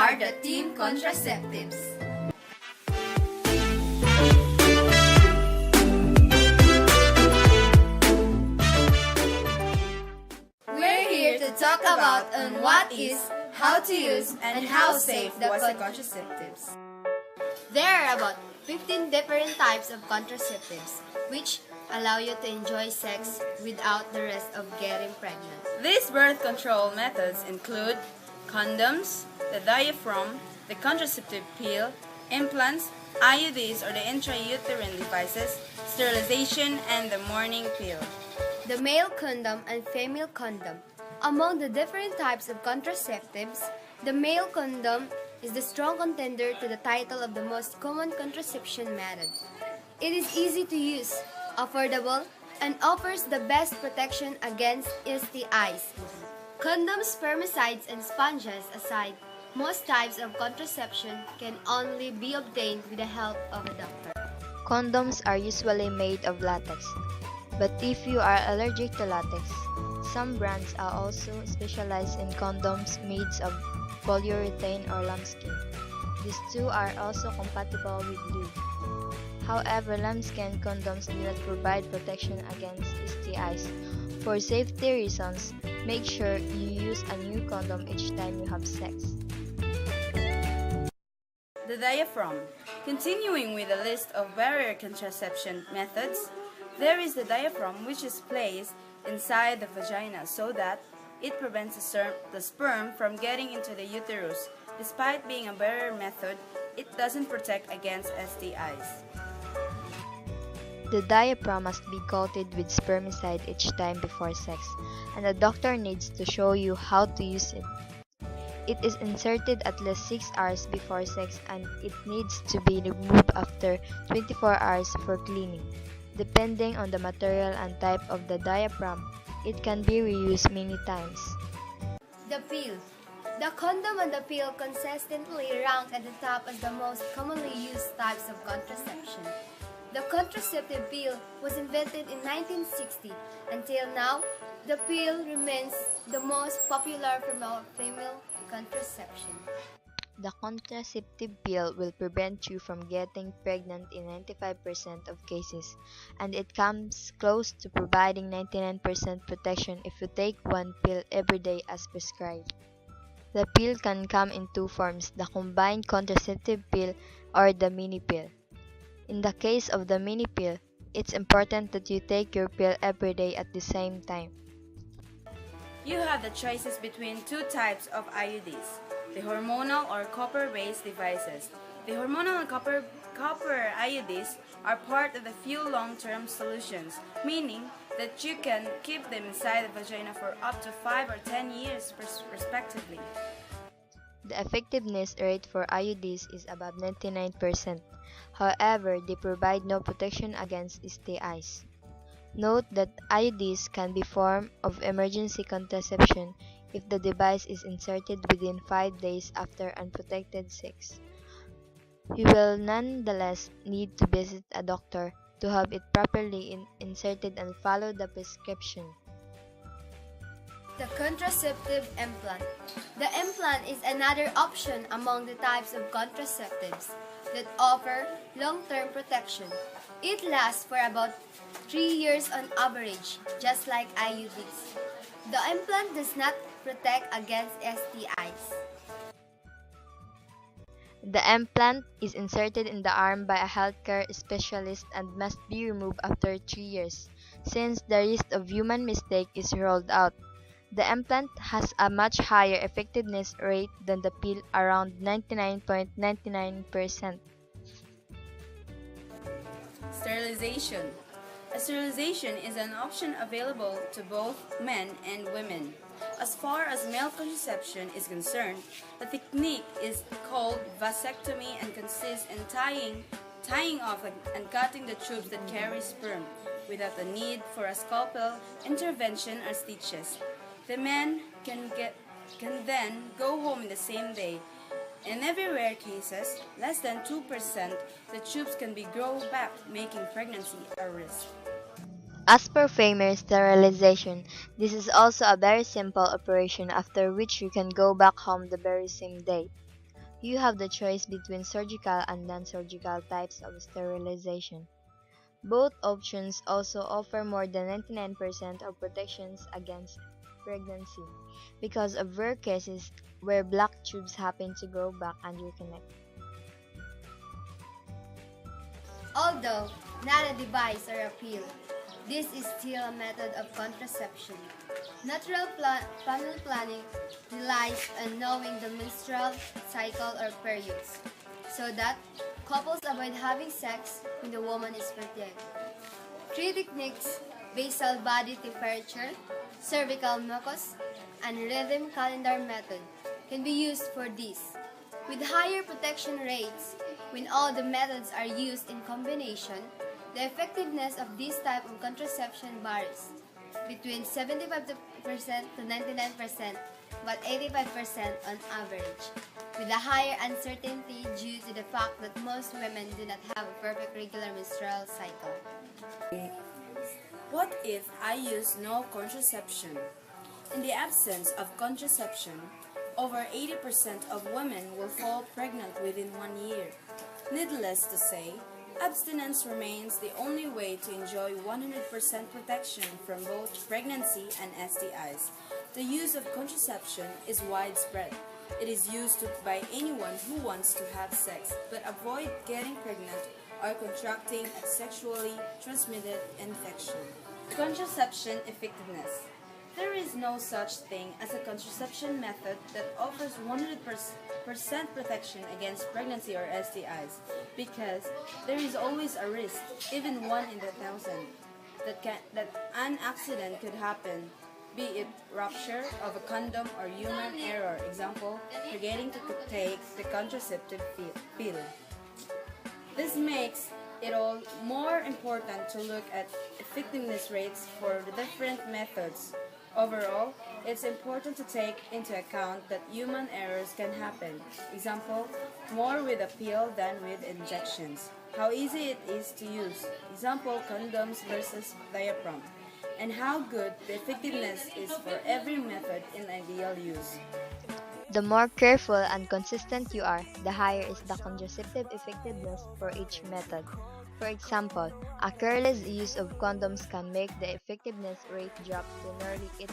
are the teen contraceptives. We're here to talk about on what is, how to use, and how safe the contraceptives. There are about 15 different types of contraceptives, which allow you to enjoy sex without the risk of getting pregnant. These birth control methods include condoms, the diaphragm, the contraceptive pill, implants, IUDs or the intrauterine devices, sterilization, and the morning pill. The male condom and female condom. Among the different types of contraceptives, the male condom is the strong contender to the title of the most common contraception method. It is easy to use, affordable, and offers the best protection against STIs. Condoms, spermicides, and sponges aside, most types of contraception can only be obtained with the help of a doctor. Condoms are usually made of latex, but if you are allergic to latex, some brands are also specialized in condoms made of polyurethane or lambskin. These two are also compatible with lube. However, lambskin condoms do not provide protection against STIs. For safety reasons, make sure you use a new condom each time you have sex. The diaphragm. Continuing with a list of barrier contraception methods, there is the diaphragm, which is placed inside the vagina so that it prevents the sperm from getting into the uterus. Despite being a barrier method, it doesn't protect against STIs. The diaphragm must be coated with spermicide each time before sex, and the doctor needs to show you how to use it. It is inserted at least 6 hours before sex and it needs to be removed after 24 hours for cleaning. Depending on the material and type of the diaphragm, it can be reused many times. The pill. The condom and the pill consistently rank at the top as the most commonly used types of contraception. The contraceptive pill was invented in 1960. Until now, the pill remains the most popular female contraception. The contraceptive pill will prevent you from getting pregnant in 95% of cases, and it comes close to providing 99% protection if you take one pill every day as prescribed. The pill can come in two forms, the combined contraceptive pill or the mini pill. In the case of the mini pill, it's important that you take your pill every day at the same time. You have the choices between two types of IUDs, the hormonal or copper-based devices. The hormonal and copper IUDs are part of the few long-term solutions, meaning that you can keep them inside the vagina for up to 5 or 10 years respectively. The effectiveness rate for IUDs is above 99%. However, they provide no protection against STIs. Note that IUDs can be a form of emergency contraception if the device is inserted within 5 days after unprotected sex. You will nonetheless need to visit a doctor to have it properly inserted and follow the prescription. The contraceptive implant. The implant is another option among the types of contraceptives that offer long-term protection. It lasts for about 3 years on average, just like IUDs. The implant does not protect against STIs. The implant is inserted in the arm by a healthcare specialist and must be removed after 3 years, since the risk of human mistake is ruled out. The implant has a much higher effectiveness rate than the pill, around 99.99%. Sterilization. Sterilization is an option available to both men and women. As far as male contraception is concerned, the technique is called vasectomy and consists in tying off and cutting the tubes that carry sperm without the need for a scalpel intervention or stitches. The men can then go home in the same day. In very rare cases, less than 2%, the tubes can be grown back, making pregnancy a risk. As per female sterilization, this is also a very simple operation after which you can go back home the very same day. You have the choice between surgical and non-surgical types of sterilization. Both options also offer more than 99% of protections against pregnancy because of rare cases where black tubes happen to grow back and reconnect. Although not a device or a pill, this is still a method of contraception. Natural family planning relies on knowing the menstrual cycle or periods, so that couples avoid having sex when the woman is pregnant. Three techniques: basal body temperature, cervical mucus, and rhythm calendar method can be used for this. With higher protection rates, when all the methods are used in combination, the effectiveness of this type of contraception varies between 75% to 99%, but 85% on average, with a higher uncertainty due to the fact that most women do not have a perfect regular menstrual cycle. What if I use no contraception? In the absence of contraception, over 80% of women will fall pregnant within 1 year. Needless to say, abstinence remains the only way to enjoy 100% protection from both pregnancy and STIs. The use of contraception is widespread. It is used by anyone who wants to have sex but avoid getting pregnant or contracting a sexually transmitted infection. Contraception effectiveness. There is no such thing as a contraception method that offers 100% protection against pregnancy or STIs because there is always a risk, even 1 in 1,000, that an accident could happen, be it rupture of a condom or human error, example, forgetting to take the contraceptive pill. This makes it all more important to look at effectiveness rates for the different methods. Overall, it's important to take into account that human errors can happen. Example, more with a pill than with injections. How easy it is to use. Example, condoms versus diaphragm. And how good the effectiveness is for every method in ideal use. The more careful and consistent you are, the higher is the contraceptive effectiveness for each method. For example, a careless use of condoms can make the effectiveness rate drop to nearly 85%.